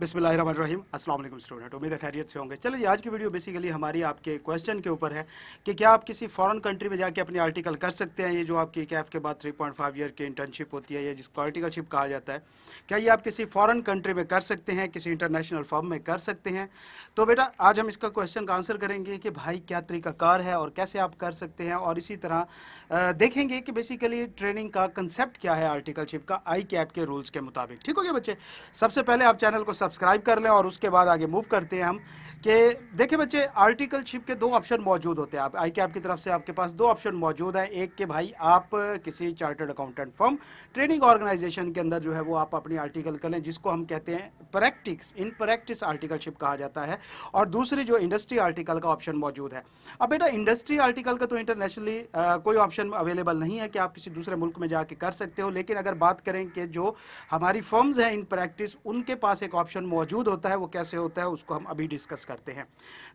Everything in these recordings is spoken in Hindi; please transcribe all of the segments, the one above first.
बिस्मिल्लाहिर्रहमानिर्रहीम। अस्सलाम वालेकुम स्टूडेंट, उम्मीद है खैरियत से होंगे। चलिए आज की वीडियो बेसिकली हमारी आपके क्वेश्चन के ऊपर है कि क्या आप किसी फॉरेन कंट्री में जाके अपनी आर्टिकल कर सकते हैं। ये जो आपकी कैफ के बाद 3.5 ईयर की इंटर्नशिप होती है, या जिसको आर्टिकलशिप कहा जाता है, क्या ये आप किसी फॉरेन कंट्री में कर सकते हैं, किसी इंटरनेशनल फर्म में कर सकते हैं। तो बेटा आज हम इसका क्वेश्चन का आंसर करेंगे कि भाई क्या तरीकाकार है और कैसे आप कर सकते हैं, और इसी तरह देखेंगे कि बेसिकली ट्रेनिंग का कंसेप्ट क्या है आर्टिकलशिप का आई कैप के रूल्स के मुताबिक। ठीक हो गया बच्चे। सबसे पहले आप चैनल को सब्सक्राइब कर लें और उसके बाद आगे मूव करते हैं हम कि देखिए बच्चे, आर्टिकलशिप के दो ऑप्शन मौजूद होते हैं। आप आई कैप की तरफ से आपके पास दो ऑप्शन मौजूद हैं। एक कि भाई आप किसी chartered accountant firm training organisation के अंदर जो है वो आप अपनी आर्टिकल करें, जिसको हम कहते हैं प्रैक्टिस, इन प्रैक्टिस आर्टिकलशिप कहा जाता है। और दूसरी जो इंडस्ट्री आर्टिकल का ऑप्शन मौजूद है। अब बेटा इंडस्ट्री आर्टिकल का तो इंटरनेशनली कोई ऑप्शन अवेलेबल नहीं है कि आप किसी दूसरे मुल्क में जाके कर सकते हो, लेकिन अगर बात करें कि जो हमारी फर्म्स हैं इन प्रैक्टिस, उनके पास एक ऑप्शन मौजूद होता है। वो कैसे होता है उसको हम अभी डिस्कस करते हैं।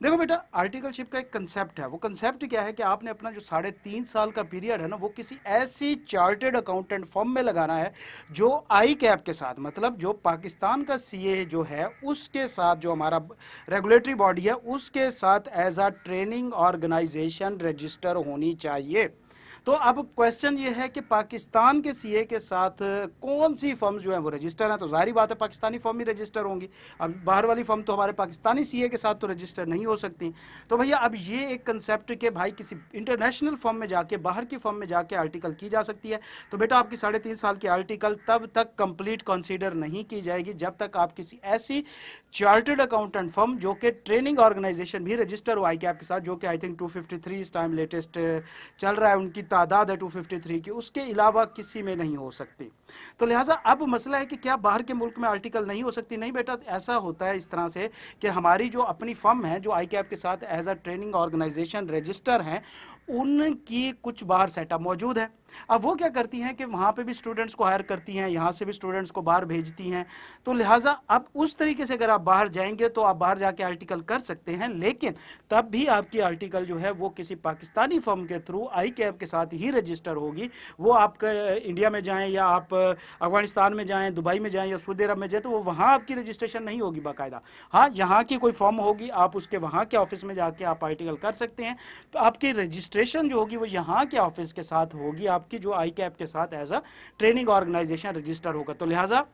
देखो बेटा, आर्टिकलशिप का एक कंसेप्ट है। वो कंसेप्ट क्या है कि आपने अपना जो 3.5 साल का पीरियड है ना, वो किसी ऐसी चार्टर्ड अकाउंटेंट फर्म में लगाना है जो आई कैप के साथ, मतलब जो पाकिस्तान का सीए जो है उसके साथ, जो हमारा रेगुलेटरी बॉडी है उसके साथ as a training organisation register होनी चाहिए। तो अब क्वेश्चन ये है कि पाकिस्तान के सीए के साथ कौन सी फर्म जो है वो रजिस्टर है, तो जाहिर बात है पाकिस्तानी फर्म ही रजिस्टर होंगी। अब बाहर वाली फर्म तो हमारे पाकिस्तानी सीए के साथ तो रजिस्टर नहीं हो सकती। तो भैया अब ये एक कंसेप्ट के भाई किसी इंटरनेशनल फर्म में जाके, बाहर की फर्म में जाके आर्टिकल की जा सकती है। तो बेटा आपकी 3.5 साल की आर्टिकल तब तक कंप्लीट कंसीडर नहीं की जाएगी जब तक आप किसी ऐसी चार्टर्ड अकाउंटेंट फर्म जो कि ट्रेनिंग ऑर्गेनाइजेशन भी रजिस्टर हो आई कैप के साथ, जो कि आई थिंक 253 इस टाइम लेटेस्ट चल रहा है, उनकी तादाद है 253 की, उसके अलावा किसी में नहीं हो सकती। तो लिहाजा अब मसला है कि क्या बाहर के मुल्क में आर्टिकल नहीं हो सकती। नहीं बेटा, ऐसा होता है इस तरह से कि हमारी जो अपनी फर्म है जो आई कैप के साथ as a training organisation register हैं, उनकी कुछ बाहर सेटअप मौजूद है। अब वो क्या करती हैं कि वहाँ पे भी स्टूडेंट्स को हायर करती हैं, यहाँ से भी स्टूडेंट्स को बाहर भेजती हैं। तो लिहाजा अब उस तरीके से अगर आप बाहर जाएंगे तो आप बाहर जाके आर्टिकल कर सकते हैं, लेकिन तब भी आपकी आर्टिकल जो है वो किसी पाकिस्तानी फर्म के थ्रू आई कैप के साथ ही रजिस्टर होगी। वो आप इंडिया में जाएं या आप अफगानिस्तान में जाएं, दुबई में जाएं या सऊदी अरब में जाएं, तो वो वहाँ आपकी रजिस्ट्रेशन नहीं होगी बाकायदा। हाँ, यहाँ की कोई फर्म होगी, आप उसके वहाँ के ऑफिस में जाके आप आर्टिकल कर सकते हैं। तो आपकी रजिस्ट्रेशन जो होगी वो यहाँ के ऑफिस के साथ होगी, आपकी जो आई कैप के साथ as a training organisation register होगा। तो लिहाजा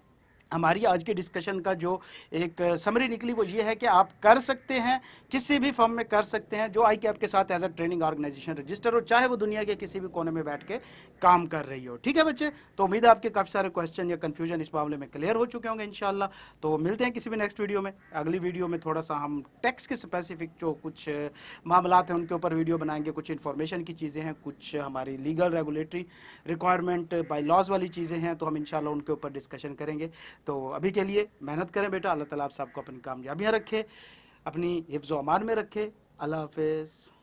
हमारी आज के डिस्कशन का जो एक समरी निकली वो ये है कि आप कर सकते हैं, किसी भी फर्म में कर सकते हैं जो आई कैप के साथ as a training organisation register हो, चाहे वो दुनिया के किसी भी कोने में बैठ के काम कर रही हो। ठीक है बच्चे, तो उम्मीद है आपके काफ़ी सारे क्वेश्चन या कन्फ्यूजन इस मामले में क्लियर हो चुके होंगे इंशाल्लाह। तो मिलते हैं किसी भी नेक्स्ट वीडियो में। अगली वीडियो में थोड़ा सा हम टैक्स के स्पेसिफिक जो कुछ मामलात हैं उनके ऊपर वीडियो बनाएंगे। कुछ इन्फॉर्मेशन की चीज़ें हैं, कुछ हमारी legal regulatory requirement bylaws वाली चीज़ें हैं, तो हम इंशाल्लाह उनके ऊपर डिस्कशन करेंगे। तो अभी के लिए मेहनत करें बेटा, अल्लाह ताला आप सबको अपनी कामयाबियां रखे, अपनी हिफ्ज़-ओ-अमान में रखे। अल्लाह हाफ़िज़।